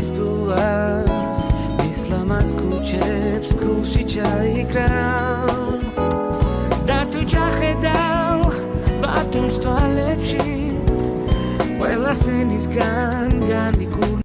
მის ბუას მის ლამაზ ქუჩებს გულში ჩაიკრავ და თუ ჩახედავ ბათუმს თვალებში ყველა სენისგან განიკურნავ